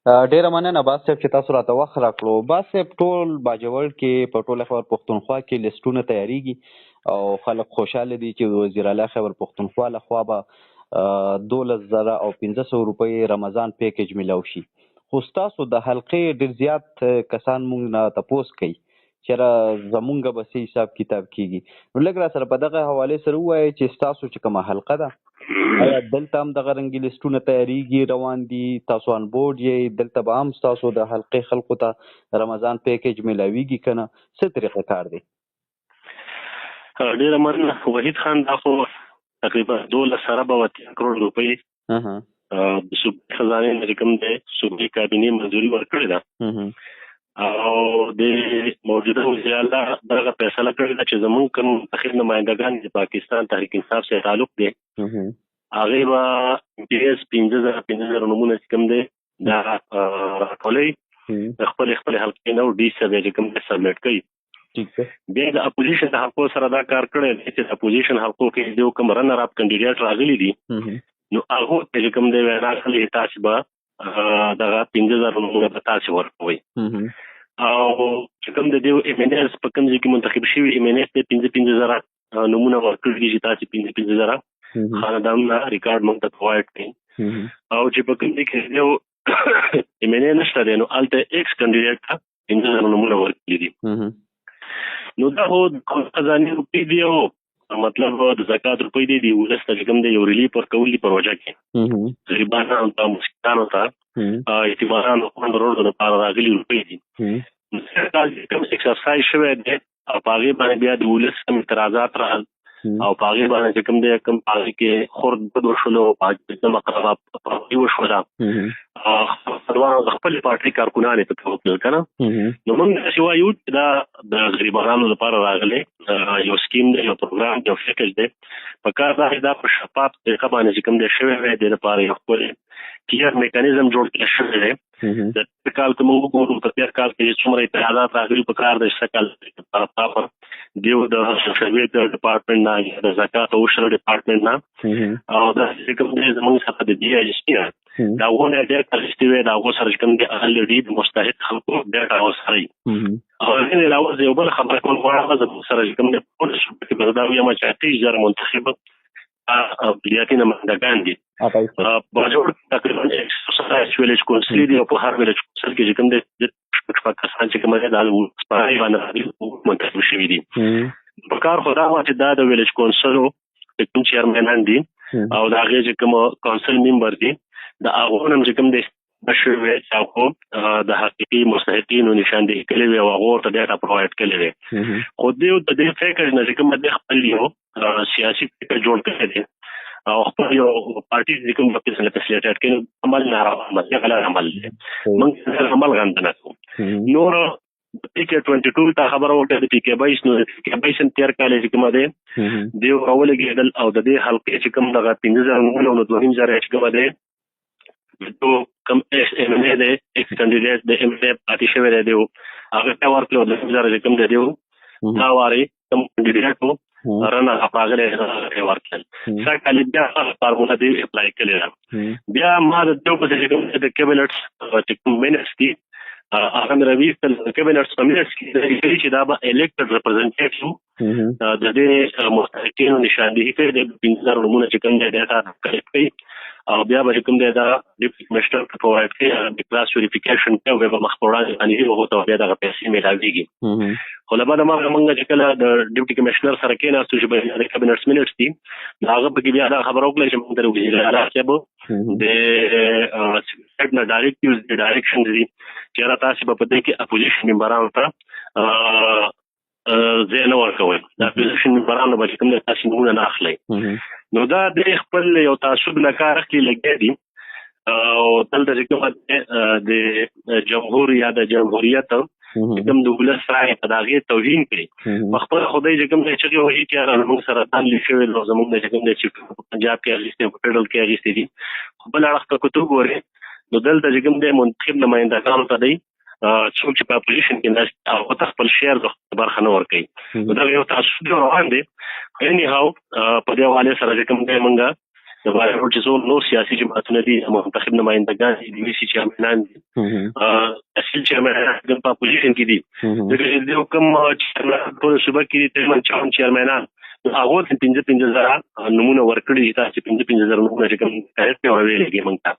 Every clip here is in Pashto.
ډیره مننه باز صاحب چې تاسو راته وخت راکړو. باز صاحب ټول باجوړ کې په ټوله خیبر پښتونخوا کې لیسټونه تیاریږي او خلک خوشحاله دي چې وزیر اعلی خیبر پښتونخوا لخوا به 12,000 او 1500 روپۍ رمضان پیکج میلاو شي. خو ستاسو د حلقې ډېر زیات کسان موږ نه تپوس کوي چې زمونږ به څه حساب کتاب کیږي. نو لږ را سره په دغه حوالې سره ووایئ چې ستاسو چې کومه حلقه ده آیا دلته هم دغه رنګي لیسټونه تیاریږي روان دي، تاسو آن بورډ یې، دلته به هم ستاسو د حلقې خلکو ته رمضان پیکج میلاویږي که نه، څه طریقه کار دی؟ ډېره مننه وحید خان. دا خو تقریبا 12 کروڑ روپۍ د صوبې خزانې نه چې کوم دی صوبې کابینې منظوري ورکړې ده او د موجوده وزیر اعلی دغه فیصله کړې ده چې زموږ کوم منتخب نمایندګان د پاکستان تحریک انصاف سره تعلق دی هغې به PS 15,000 نومونه چې کوم دی دا راټولوي د خپلې حلقې نه ډي سبې چې کوم دی سبمیټ کوي. بیا د اپوزیشن د حلقو سره دا کار کړی دی چې د اپوزیشن حلقو کې یو کوم رنر اپ کینډیډیټ راغلي دي نو هغه چې کوم دی وینا کوي تاسو به دغه 15,000 نومونه به تاسو ورکوي او چې کوم د دیو ایمنس په کوم ځای کې منتخب شوی ایمنس د 15,000 نمونه ورکړي چې تاسو 15,000 خاندانونه ریکارډ مونږ ته پرووایډ کړي او چې په کوم ځای کې دیو ایمنس نشته دی نو الته ایکس کینډیډیټ ته 15,000 نمونه ورکړي دي. نو دا هو خزانه روپی دی او مطلب د زکات روپی دی ولسته چې کوم دی یو ریلیف ورکولي پروژه کې غریبانو ته مسکینانو ته یتیمانو خوند ورور لپاره راغلي روپی دي. کوم ایکسرسایز شوی دی او هغې باندې بیا د ولس کوم اعتراضات راغلل او هغې باندې چې کوم دی کوم هغې کې خرد بد وشول او هغې کوم اقربا وشوله خپلوانو د خپلې پارټۍ کارکونان یې پکې وکړل که نه. نو موږ داسې وایو چې دا د غریبانو لپاره راغلی یو سکیم دی یو پروګرام دی یو پیکج دی په کار دا دا په شفاف طریقه باندې چې کوم دی شوی وی د لپاره یو ښکلی کلیر میکانیزم جوړ کړی شوی دی. د تېر کال که موږ وګورو په تېر کال کې څومره اعتراضات راغلي په کار دی سږ کال دیو د سروې د ډپارټمنټ نه د زکات او عشر ډپارټمنټ نه او دا چې کوم دی زموږ څخه د DIGC نه دا ونه ډېر کارشتي وی دا هغو سره چې کوم دی الریډي د مستحق خلکو ډېټا ورسره وي او هغې نه علاوه یو بل خبره کول غواړم زموږ سره چې کوم دی په ټوله صوبه کې به دا ویم چې 28,000 منتخب اقلیتي نمایندګان دي. باجوړ تقریبا 127 ویلیج کونسل دي او په هر ویلیج کونسل کې چې کوم دی شپږ کسان چې کوم دی دا سپارای باندې منتخب شوي دي. په کار خو دا وه چې دا د ویلیج کونسلو چې کوم چیرمنان دي او د هغې چې کوم کونسل ممبر دي د هغو نه چې کوم دی شوی وی چې هغو د حقیقي مستحقینو نشاندهي کړې وي او هغو ورته ډېټا پرووایډ کړې وي. خو دوی د دې پیکج نه چې کوم دی خپل یو سیاسي پیکج جوړ کړی دی او خپل یو پارټي چې کوم فیسیلیټیټ کوي عمل ناروا عمل دی غلط عمل دی موږ عمل غندنه کوو. نور PK22 ته خبره وکړه د PK22 نو PK22 تېر کال چې کومه دی دیو راولګېدل او د دې حلقې چې کوم دغه 15,000 نو 2,000 چې کومه دی تو کم MNA دی ایکس کینډیډیټ د MNA پاتې شوی دی دیو هغه ته ورکړو د 2,000 چې کوم دی دیو دا واري کوم کینډیډیټ وو رنه هغه ورکړل څنګه کال بیا فارمولا دی اپلای کړل بیا ما د دیو په چې کوم د کیبنټ چې کوم منټس دي هغه مې راویستل د کیبنټ په منټس کې چې دا به الیکټډ ریپرزنټیټیو د دې مستحقینو نشاندهي کوي د 15,000 نمونه چې کوم دی ډیټا کلیکټ کوي او بیا به کوم دی دا ډیپټي کمشنر ته پرووایډ کوي د کلاس ویریفیکیشن کوي به مخ په وړاندې باندې هغه ته بیا دغه پیسې میلاویږي. خو له بعده موږ چې کله د ډیپټي کمشنر سره کېناستو چې د کابینټ منټس دي هغه پکې بیا دا خبره وکړه چې موږ د وزیر اعلی صاحب د سټ نه ډایرکټیوز د ډایرکشن دي چې را تاسو په دې کې اپوزیشن ممبرانو ته زه نه ورکوم د اپوزیشن ممبرانو به کوم تاسو نمونه نه اخلي نو دا د خپل یو تعصب نه کار اخلي لګي دي او دلته چې کوم د جمهور یا د جمهوریت کوم د ولس رائے په دغه توهین کوي خپل خدای چې کوم چې وایي چې موږ سره تعلق شوی نو زموږ چې کوم چې پنجاب کې اغیسته په فدرال کې اغیسته دي خپل اړخ ته کوتو ګوري نو دلته چې کوم د منتخب نمائندګانو ته دی څوک چې په اپوزیشن کې ناست او خپل شیر د برخه نه ورکوي دا یو تعصب روان دی. اني هاو په دې حواله سره چې کوم دی موږ د باجوړ چې څو نور سیاسي جماعتونه دي منتخب نمائندګان دي د وی سی چیرمنان دي اصل چیرمنان د اپوزیشن کې دي د حکم چیرمنان ټول صوبه کې دي چیرمنان هغه د 15,000 نمونه ورکړي تاسو 15,000 نمونه چې کوم کارت په ورولېږي موږ ته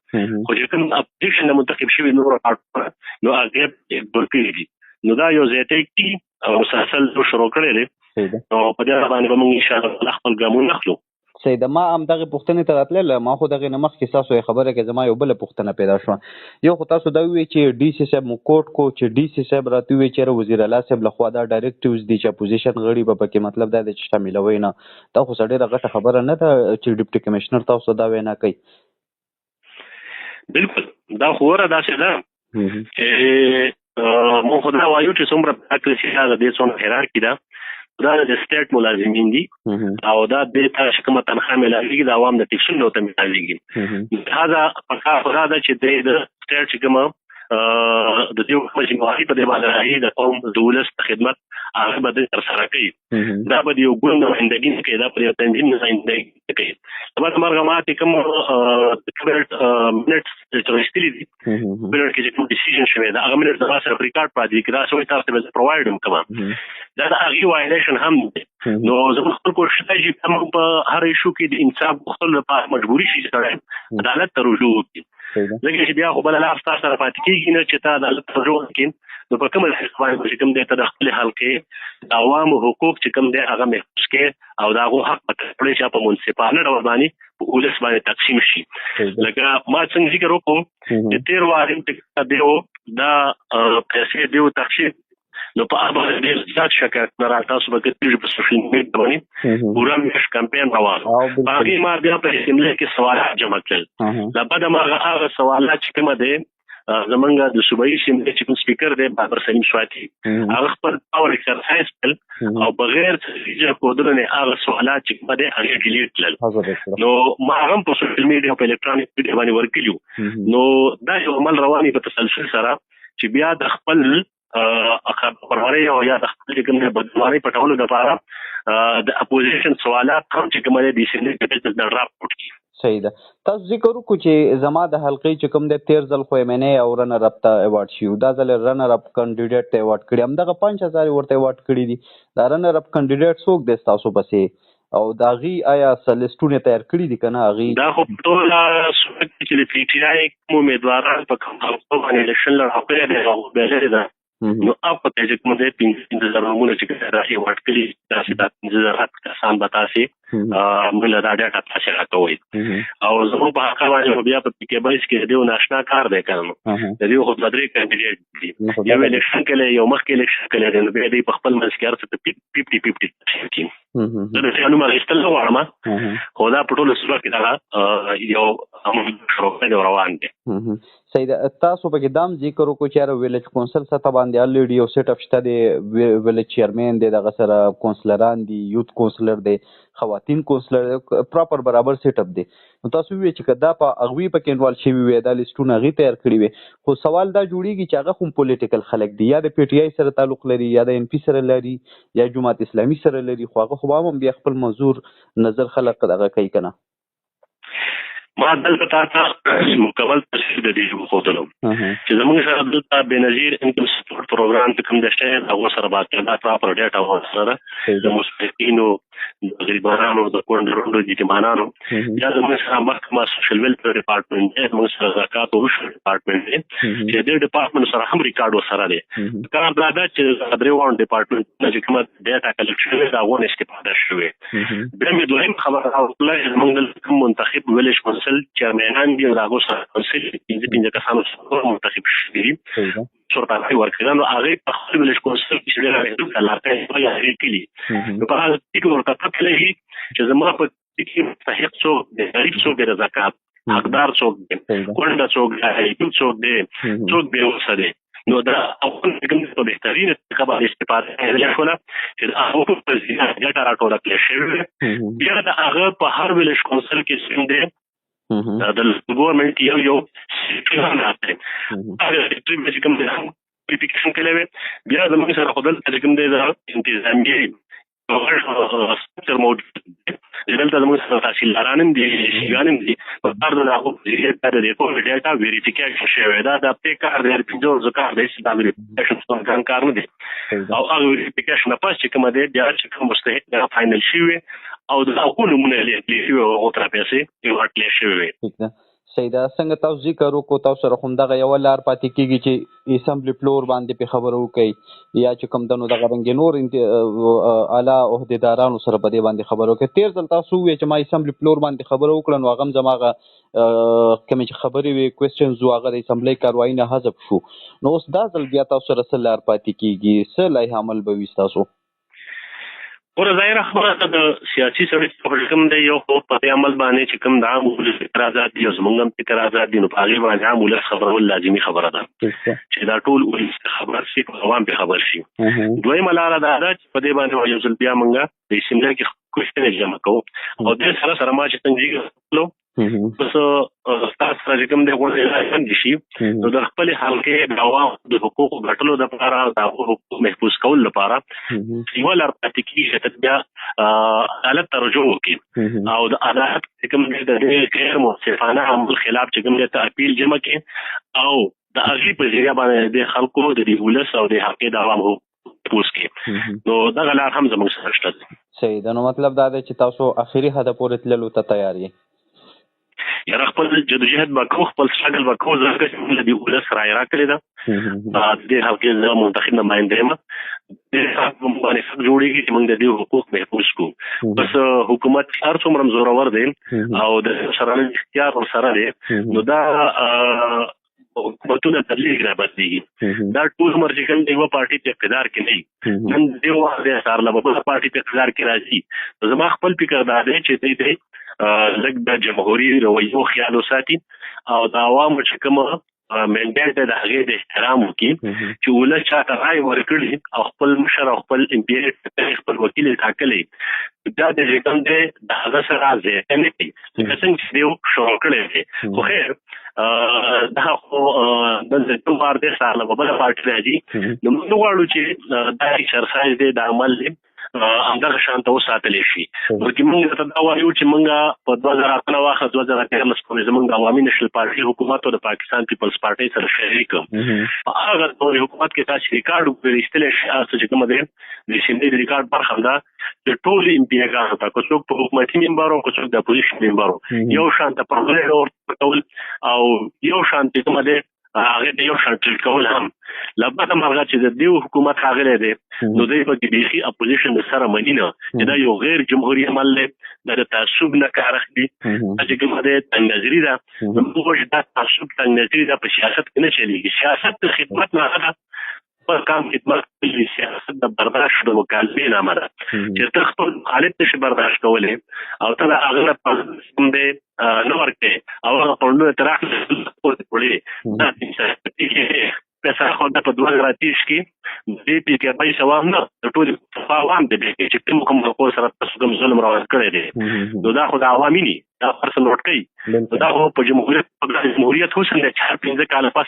خو چې کوم اپوزیشن منتخب شوی نور نو هغه ورکړي دي نو دا یو ځای کې او مسلسل شروع کړی دی نو په دې باندې به موږ ان شاء الله خپل ګامونه اخلو. سید ما هم دغه پوښتنې ته راتلل ما خو دغه نمخ کې تاسو خبره کې زما یو بل پوښتنه پیدا شو یو خو تاسو دا وی چې ډي سی صاحب مو کوټ کو چې ډي سی صاحب راته وی چې وزیر اعلی صاحب لخوا دا ډایرکټیوز دي چې اپوزیشن غړي به پکې مطلب دا چې شاملوي نه دا خو ډېره غټه خبره نه ده چې ډیپټي کمشنر تاسو دا وینا کوي. بالکل دا خو داسې ده چې مو خو دا وایو چې څومره پراکټیس هغه د څون هیرارکی ده دا د سټیټ ملازمین دي او دا د تاسو کومه تنخواه ملایږي د عوام د ټیکسونو ته ملایږي هغه په خاطر دا چې د سټیټ کومه د دې حکومت جمهوریت په دې باندې راځي د قوم د ولس خدمت هغه به تر سره کوي دا به یو ګوند نمائندګي کوي دا په یو تنظیم نمائندګي کوي دا به مرغمات کوم منټس ترشتلي دي بلر کې چې کوم ډیسیژن شوی دا هغه منټس د سره ریکارډ پاتې کړه سوې تاسو به پرووايډ هم کوم دا د هغه وایلیشن هم نو زموږ خپل کوشش دی چې موږ په هر ایشو کې د انصاف غوښتلو لپاره مجبوري شي چې عدالت ته رجوع وکړي لکه چې بیا خو بل لا افسر سره پاتې کېږي نه چې تا عدالت ته رجوع وکړي نو په کومه حساب چې کوم د تدخل حلقې د عوامو حقوق چې کوم دی هغه محفوظ کې او دا هغه حق پکړي چې په منصفانه ډول باندې په ولس باندې تقسیم شي لکه ما څنګه ذکر وکړم چې 13 واري ټیک دیو دا پیسې دیو تخشید نو په هغه باندې ځات شکایت نه راځي په کتلې په سوشل میډیا باندې پورا میش کمپاین روان باقي ما بیا په سیمله کې سوالات جمع کړل دا بعد ما هغه سوالات چې کومه دي زمونږ د صوبایي سیمله چې کوم سپیکر دی بابر سلیم سواتی هغه خپل پاور ایکسرسایز کړ او بغیر چې کودرونه هغه سوالات چې کومه دي هغه ډیلیټ کړل نو ما هم په سوشل میډیا په الکترونیک میډیا باندې ورکړیو نو دا یو عمل رواني په تسلسل سره چې بیا د خپل خبروري او یا د خپل کوم بدواري پټولو لپاره د اپوزیشن سوالات هم چې کومه دي سینې د راپورټ کی صحیح ده تاسو ذکر وکړو چې زما د حلقې چې کوم د 13 ځل خو مینه او رنر اپ ته ایوارډ شو دا ځل رنر اپ کینډیډیټ ته ایوارډ کړی هم دغه 5000 ورته ایوارډ کړی دي دا رنر اپ کینډیډیټ څوک دی تاسو پسې او داغي آیا سلیسټونه تیار کړی دي کنه اغي دا خو ټول چې د پی ټی آی کوم امیدواران په کوم باندې الیکشن لړ خپل دی بهله ده نو اپ په چې کوم دې 15,000 نمونه چې راځي ورټ کړی دا چې د 15,000 کسان بتاسي موږ له دا ډاټا تاسو راکوي او زموږ په حق باندې بیا په پی بایس کې دیو ناشنا کار دی کوم د دې خو بدري کینډیډیټ دی یو الیکشن کې یو مخکې الیکشن کې نو به دې په خپل منځ کې 50-50 دا څه نو ما استل وړم خو دا په ټول صورت کې دا یو هم روان دي سید تاسو په دام ذکر وکړو چې ویلج کونسل سره باندې الریډي یو سیټ اپ شته دی ویلج چیرمن دی دغه سره کونسلران دي یوت کونسلر دی خواتین کونسلر پراپر برابر سیټ اپ دی نو تاسو وی چې کدا په اغوی په کینوال شي وی دا لیستونه غي تیار کړی وي خو سوال دا جوړیږي چې هغه کوم پولیټیکل خلک دی یا د پی ټی آی سره تعلق لري یا د ان پی سره لري یا جماعت اسلامي سره لري خو هغه خو هم بیا خپل منظور نظر خلک دغه کوي کنه ما دلته تاسو مکمل تفصیل د دې وښودلو چې زموږ سره د بنظیر انکم سپورټ پروګرام ته کوم دشته هغه سره باندې دا پراپر ډیټا ورسره د مستحقینو د غریبانو د کونډرونو د یتیمانو یا زموږ سره محکمه سوشل ویلفیر ډپارټمنټ دی زموږ سره زکات او رشوت ډپارټمنټ دی چې د ډپارټمنټ سره هم ریکارډ وسره دی کار دا چې درې وان ډپارټمنټ چې کوم ډیټا کلیکشن دا ونه استفاده شوی بیا مې دویم خبر او زموږ منتخب ویلج کونسل چیرمنان دی راغو سره کونسل پنځه کسانو سره منتخب شوی شرطه ورکړه نو هغه په خپل ویلج کونسل کې ډېر راځي کله یا هغه کلی نو په هغه کې ورته کتلې چې زما په کې مستحق څوک دی غریب څوک دی زکات حقدار څوک دی کونډه څوک دی څوک دی څوک به وسره نو دا اول کوم په بهترین طریقه استفاده کوي شوله چې هغه په ځینې ډاټا راټول کړي شوی بیا دا هغه په هر ویلج کونسل کې سیم دی د ګورنمنت یو سیستم راځي هغه چې کوم دی اپلیکیشن کړي بیا زموږ سره خپل چې کوم دی د انتظامیه سترکچر موجود دی دلته زموږ تحصیلداران هم دي شیګان هم دي په کار د هغو د ریکورډ ډیټا ویریفیکیشن شوی دا د پې کار دی پنځه کار دی چې دا ویریفیکیشن کار نه دی او هغه ویریفیکیشن نه پس چې کومه دی بیا چې کوم مستحق فاینل شوی او د هغو نمونه لیکلي شوي او تر پیسې یو ورکړل شوی سیدا څنګه تاسو ذکر وکړو تاسو سره همدغه یو لار پاتې کېږي چې اسمبلی فلور باندې په خبرو وکړي یا چې کوم دنو دغه رنګ نور اعلی عہدیدارانو سره په دې باندې خبرو وکړي تیر ځل تاسو وی چې ما اسمبلی فلور باندې خبرو وکړه نو هغه زماغه کوم چې خبرې وي کوېسچنز هغه د اسمبلی کاروایی نه حذف شو نو اوس دا ځل بیا تاسو سره څه لار پاتې کېږي څه لایحه عمل به وي ستاسو ور ظاهره خبره د سیاسي سړی په کوم دی یو خو په عمل باندې چې کوم د عام ولس فکر آزاد دي او زمونږ هم فکر آزاد دي نو په هغې باندې عام ولس خبرول لازمي خبره ده چې دا ټول ولس خبر شي عوام په خبر شي دویمه لاره دا ده چې په دې باندې یو ځل بیا موږ د اسمبلی کې کوېسچنې جمع کوو او دې سره ما چې څنګه وکړو بس تاسو سره کوم دی غوښتل شي نو د خپل حلقې د عوام د حقوقو ګټلو لپاره د حقوقو محفوظ کول لپاره یو لار پاتې کېږي چې بیا عدالت ته رجوع وکړي او د عدالت کوم دی د غیر منصفانه عمل خلاف چې کوم دی ته اپیل جمع کړي او د هغې په ذریعه باندې د خلکو د ولس او د حقې د عوام محفوظ کړي نو دغه لار هم زموږ سره شته ده صحیح ده نو مطلب دا دی چې تاسو اخري هدف پورې تللو ته تیار یې یا خپل جدوجہد وکړو خپل سټرګل وکړو ځکه چې موږ د ولس رای راکړې ده د حلقې د منتخب نماینده یم د حکومت باندې څنګه جوړیږي چې موږ د دې حقوق محفوظ کړو بس حکومت هر څومره زورور دی او د سرانه اختیار سره دی نو دا حکومتونه تبلیغ را بدلېږي دا ټول عمر چې کوم یوه پارټي په اقتدار کې نه نن دې وخت دی سهار له بله پارټي په اقتدار کې راځي زما خپل فکر دا دی چې دی لږ د جمهوري رویو خیال وساتي او د عوامو چې کومه منډیټ د هغې د احترام وکړي چې ولس چاته رای ورکړي او خپل مشر او خپل امپیر خپل وکیل ټاکلی دا د کوم دی د هغه سره ځای نه کوي لکه څنګه چې دی شروع کړی دی خو خیر دا خو د دوه بار د سهار له بله پارټي راځي نو موږ غواړو چې دا ایکسرسایز دی د عمل دی همدغه شانته وساتلی شي بلکې موږ ته دا وایو چې موږ په 2018 واخه 2013 پورې زموږ عوامي نشل پارټي حکومت او د پاکستان پیپلز پارټي سره شریک په هغه دورې حکومت کې تاسو ریکارډ وکړئ چې کومه ده د سیمې د ریکارډ برخه ده د ټول امپیاګانو ته که څوک په حکومتي ممبر او که څوک د اپوزیشن ممبر یو شانته پرمننټ ورکول او یو شانته کومه ده هغه د یو شرط کول هم لبته مرغه چې د دیو حکومت راغلی دی نو دوی په کې بیخي اپوزیشن سره مني نه چې دا یو غیر جمهوري عمل دی د تعصب نه کار اخلي چې کومه ده تنګ نظري ده موږ دا تعصب تنګ نظري ده په سیاست کې نه چلیږي سیاست د خدمت نه ده پر کام خدمت کوي سیاست د برداشت د مکالمې نامه ده چې ته خپل حالت نشي برداشت کولی او ته هغه نه پاسم دی نو ورکې او هغه پړنو تر اخره پورې دا چې پیسې خو د په 2030 کې دې پی کې پیسې وام نه د ټول عوام دې چې کوم خلکو سره تاسو کوم ظلم راوړل کړی دی نو دا خو د عوامي نه دا پرسن نوٹ کوي دا خو په جمهوریت حسن د 4-5 کال پس